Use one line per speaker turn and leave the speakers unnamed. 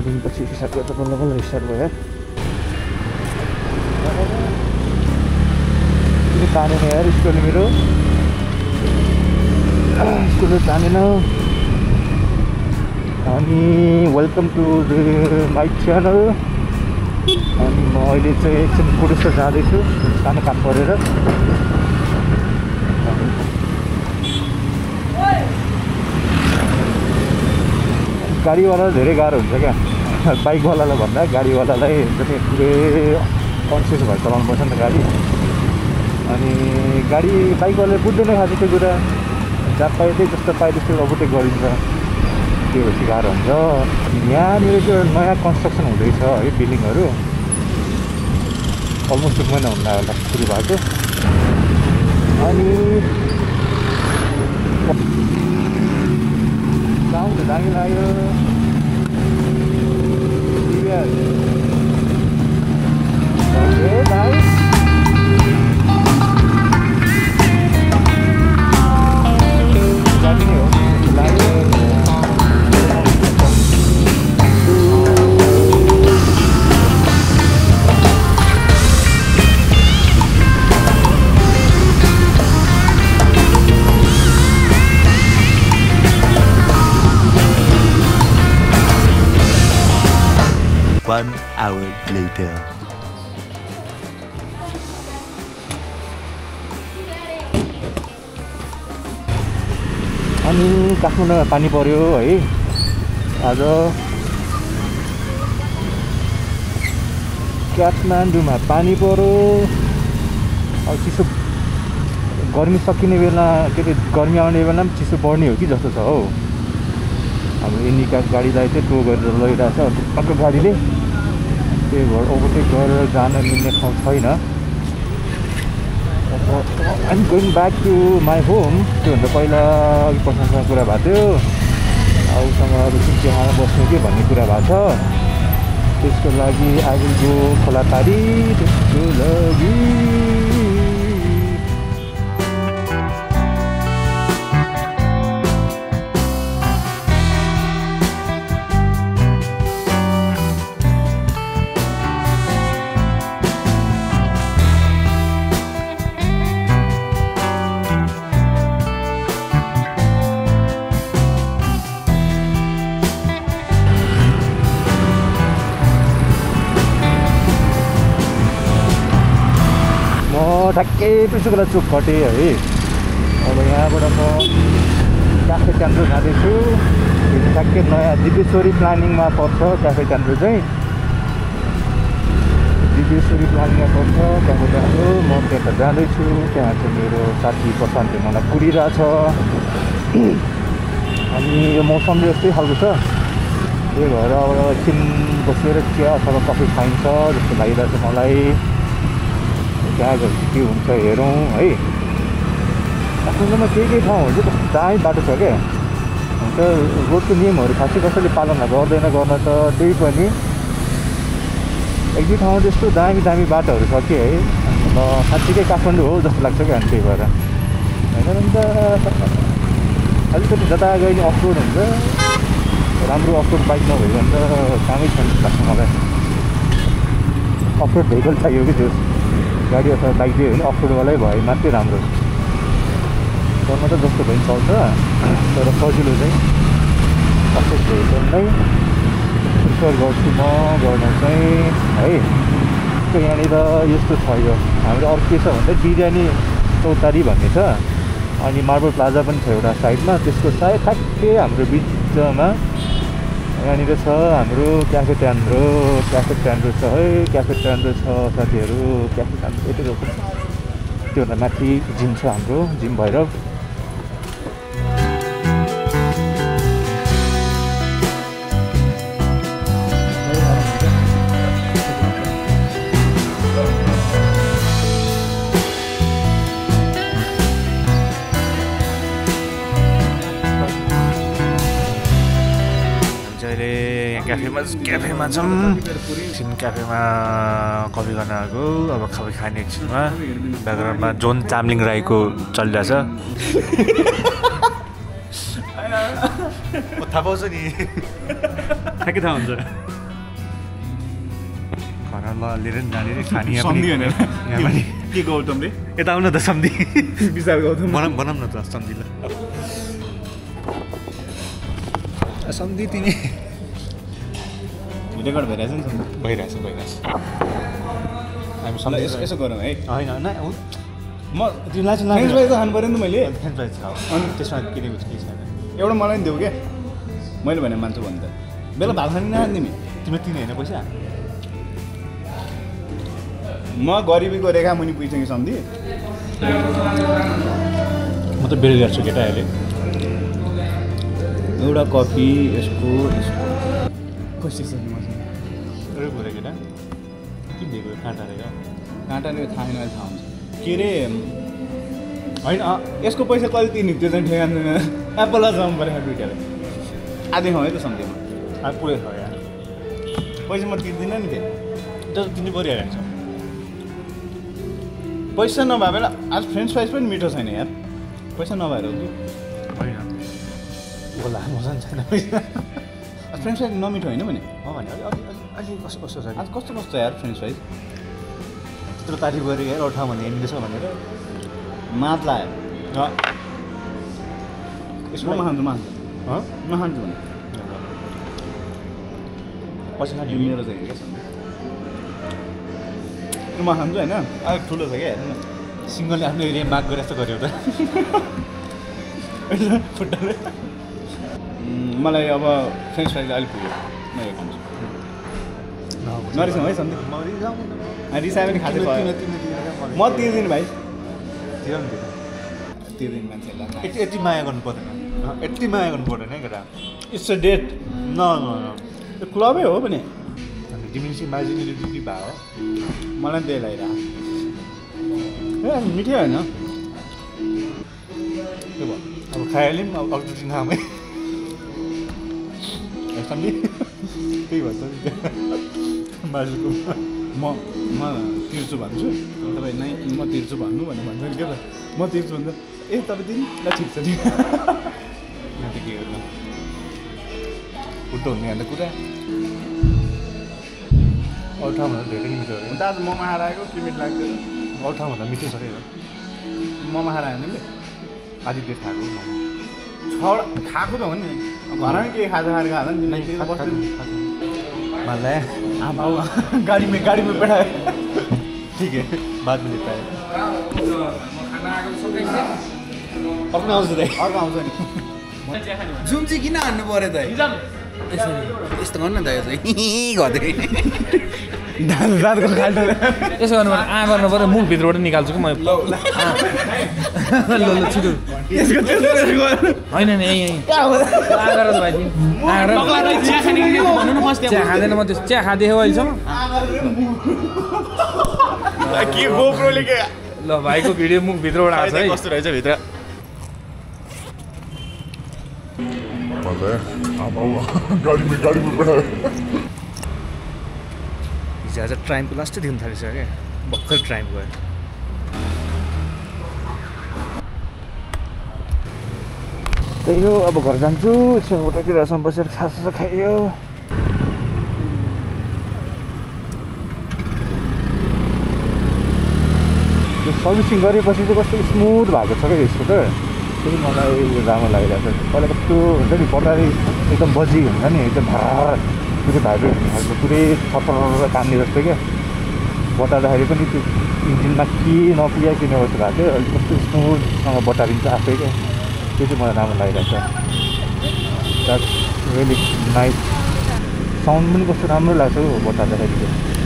दिनपछि स्टार्ट गर्दा बल्ल बल्ल स्टार्ट भयो। किन तानेन यार स्कुलले मेरो, स्कुलले तानेन। अनि welcome to the my channel. अनि म अहिले चाहिँ एकछिन पुरुषमा जाँदैछु सानो काम परेर। गाडीवाला धेरै गाह्रो हुन्छ क्या, बाइकवालालाई भन्दा गाडीवालालाई एकदमै पुरै कन्सियस भएर चलाउनुपर्छ नि त गाडी। अनि गाडी बाइकवालाले बुझ्दैन खालि त्यो कुरा, जहाँ पायो त्यही जस्तो पायो त्यस्तो ओभरटेक गरिन्छ, त्यो भएपछि गाह्रो हुन्छ। यहाँनिर चाहिँ नयाँ कन्स्ट्रक्सन हुँदैछ है, बिल्डिङहरू अलमोस्ट 1 महिना हुन लाग्यो होला सुरु भएको। अनि गाउँ त दामी लाग्यो। भाइ दामी नै हो लाग्यो।
One hour later.
अनि काठमाडौँमा पानी पर्यो है आज। काठमाडौँमा पानी पर्यो। अब चिसो गर्मी सकिने बेला के अरे गर्मी आउने बेला पनि चिसो बढ्ने हो कि जस्तो छ हौ। हाम्रो एनिका गाडीलाई चाहिँ टो गरेर लगिरहेको छ अर्को गाडीले, त्यही भएर ओभरटेक गरेर जान मिल्ने ठाउँ छैन। I'm going back to my home. त्योभन्दा पहिला अघि पर्सनसँग कुरा भएको थियो, उसँग रुचिन चिहामा बस्नु कि भन्ने कुरा भएको छ। त्यसको लागि आई विल गो खोलापारी। त्यसको लागि ठ्याक्कै पृष्ठकोला चोक कटेँ है। अब यहाँबाट म क्याफे ट्यान्ड्रो जाँदैछु। यो ठ्याक्कै नयाँ दिव्येश्वरी प्लानिङमा पर्छ क्याफे ट्यान्ड्रो चाहिँ। दिव्येश्वरी प्लानिङमा पर्छ क्याफे ट्यान्ड्रो। म त्यता जाँदैछु। त्यहाँ चाहिँ मेरो साथी प्रशान्तले मलाई कुरिरहेछ। अनि यो मौसमले यस्तै खालको छ, त्यही भएर अब एकछिन बसेर चिया अथवा कफी खाइन्छ जस्तो लागिरहेछ मलाई। त्यहाँ के हुन्छ हेरौँ है। काठमाडौँमा केही ठाउँहरू चाहिँ कस्तो दामी बाटो छ क्या। हुन्छ रोडको नियमहरू खासै कसैले पालना गर्दैन गर्न त, त्यही पनि एक दुई ठाउँमा त्यस्तो दामी दामी बाटोहरू छ कि है। ल साँच्चीकै काठमाडौँ हो जस्तो लाग्छ क्या। अनि त्यही भएर होइन अन्त अलिकति जता गयो अफरोड हुन्छ, राम्रो अफरोड बाइक नभएको अन्त कामै छैन लाग्छ मलाई। अफरोड भेहिकल चाहियो कि त्यो गाडी अथवा बाइक दियो भने अफरोडवालै भयो मात्रै राम्रो। गर्न त जस्तो भयो चल्छ, तर सजिलो चाहिँ अफरोड भेहिकल नै प्रिफर गर्छु म गर्न चाहिँ है। यहाँनिर यस्तो छ, यो हाम्रो अर्को के छ भन्दा बिरयानी चौतारी भन्ने छ। अनि मार्बल प्लाजा पनि छ एउटा साइडमा, त्यसको सायद ठ्याक्कै हाम्रो बिचमा यहाँनिर छ हाम्रो क्याफे ट्यान्ड्रो। क्याफे ट्यान्ड्रो छ है, क्याफे ट्यान्ड्रो छ साथीहरू। क्याफे ट्यान्ड्रो यति रोक्छ, त्योभन्दा माथि जिम छ हाम्रो, जिम भैरव। क्याफेमा जाउँ। एकछिन क्याफेमा कफी गर्न आएको। अब कफी खाने एकछिनमा। ब्याकग्राउन्डमा जोन चामलिङ राईको चलिरहेछ। थाहा पाउँछ नि, ठ्याक्कै थाहा हुन्छ। ल लिएर नि जाने रे खाने यहाँ
सम्धि
पनि
होइन
यहाँ पनि
के गौतम रे
यता आउन त सम्धि
विशाल गौतम
बनाऊँ न त सम्धि ल सम्धि तिमी
रेकर्ड भइरहेछ नि सम्धि
भइरहेछ हामी सम्धि
यसो गरौँ है
होइन होइन
म
तिमीलाई चाहिँ
फ्रेन्च फ्राइज त खानु पऱ्यो नि त मैले
फ्रेन्च फ्राइज खाऊ अनि त्यसमा किनेको केही छैन
एउटा मलाई नि देऊ क्या मैले भने मान्छु भने त बेला भात खाने नखाने तिमी
तिमीले तिनी होइन पैसा
म गरिबीको रेखा मुनि पुगिसकेँ सम्धि
म त बेरोजगार छु केटा अहिले
एउटा कफी यसको कस्तो छ
अरू कुरा केटा के दिएको काँटा रहेछ
काँटाले थाहा छैन थाहा हुन्छ के अरे
होइन
यसको पैसा कहिले तिर्ने त्यो चाहिँ ठेगान छैन एप्पललाई जाउँ पऱ्यो दुइटाले आधी खाउँ है त सम्झिमा
अब पुरै छ यहाँ
पैसा म तिर्दिनँ नि फेरि
तर तिमी परिहाल्छ
पैसा नभए बेला आज फ्रेन्च फ्राइज पनि मिठो छैन यार पैसा नभएर हो कि
होइन होला मजा छैन पैसा
आज फ्रेन्च फ्राइज नमिठो होइन भने
हो भने अलि कस्तो कस्तो छ
आज कस्तो कस्तो यार फ्रेन्च फ्राइज
त्यत्रो तारिफ गरेँ यार अरू ठाउँमा हेर्दैछ भनेर
मात लायो
यसमा
म खान्छु नखान्छु भने
पछि खाने
मेरो चाहिँ क्या सम्झि म खान्छु होइन अलिक ठुलो छ क्या हेर्नु न
सिङ्गलले आफ्नो एरिया माग गरे जस्तो गऱ्यो त
खुट्टाले मलाई अब फ्रेन्च फ्राइज अलिक पुग्यो म यो खान्छु नरिसाउँ है सम्झि रिसायो पनि खाँदै भयो म तिर्दिनु भाइ तिर्दिनु मान्छेहरूलाई
यति माया गर्नु पर्दैन यति माया गर्नु पर्दैन है केटा
इट्स अ डेट
न
त्यो क्लबै हो पनि
तिमी चाहिँ माइजिनीले बिक्री भयो हो
मलाई त्यही लागिरहेको ए मिठै होइन
के भयो अब खाइहाल्यो नि अब अरू दिन खामै सम्झि त्यही भन्छ माजुको
म तिर्छु भन्छु तपाईँ नै म तिर्छु भन्नु भनेर भन्छ नि क्या त म तिर्छु भन्छ ए तपाईँ दिनु ल ठिक छ नि
यहाँ त के गर्नु उल्टो हुने अन्त कुरा अरू ठाउँभन्दा धेरै मिठो अरे
अन्त आज मोमो खाएर आएको के मिठो लाग्थ्यो
अरू ठाउँभन्दा मिठो छ अरे
मोमो खाएर आयो नि
आधी प्लेट खाएको
खाएको त हो नि घरमै के खाजा खाएर खाँदा नि बस्दैन
मान्ला
गाडी में बैठा है
ठीक है बाद में लेता है
अर्को आउँछ नि जुम चाहिँ किन हान्नु पऱ्यो त यस्तो गर्नु न त यो चाहिँ गर्दै दाँतको खाल्टो
यसो गर्नु पर्यो गर्नु पऱ्यो मुखभित्रबाट निकाल्छु कि म ल छिटो होइन नि यहीँ गरेर भाइ चिया खाँदैन म त्यो चिया खाँदै हो अहिलेसम्म
के गोप्रोले के
ल भाइको भिडियो मुखभित्रबाट आएको छ है
कस्तो रहेछ भित्र
गाडी में बैठा हिजो आज ट्राइमको लास्टै दिन थालिसक्यो क्या भर्खर ट्राइम गयो त्यही हो अब घर जान्छु छेउबाटतिर बसेर खासा खाइयो त्यो सर्भिसिङ गरेपछि चाहिँ कस्तो स्मुथ भएको छ क्या स्कुटर त्यो चाहिँ मलाई राम्रो लागिरहेको छ पहिला कस्तो हुन्छ नि बटारी एकदम बजी हुन्छ नि एकदम पुरै भाइब्रेट खालको पुरै थप्पर काम्ने जस्तो क्या बटार्दाखेरि पनि त्यो इन्जिनमा के नपुगाइकिने जस्तो भएको थियो अलिक कस्तो स्मुथसँग बटारिन्छ आफै क्या त्यो चाहिँ मलाई राम्रो लागिरहेको छ द्याट्स रियली नाइस साउन्ड पनि कस्तो राम्रो लाग्छ हौ बटार्दाखेरि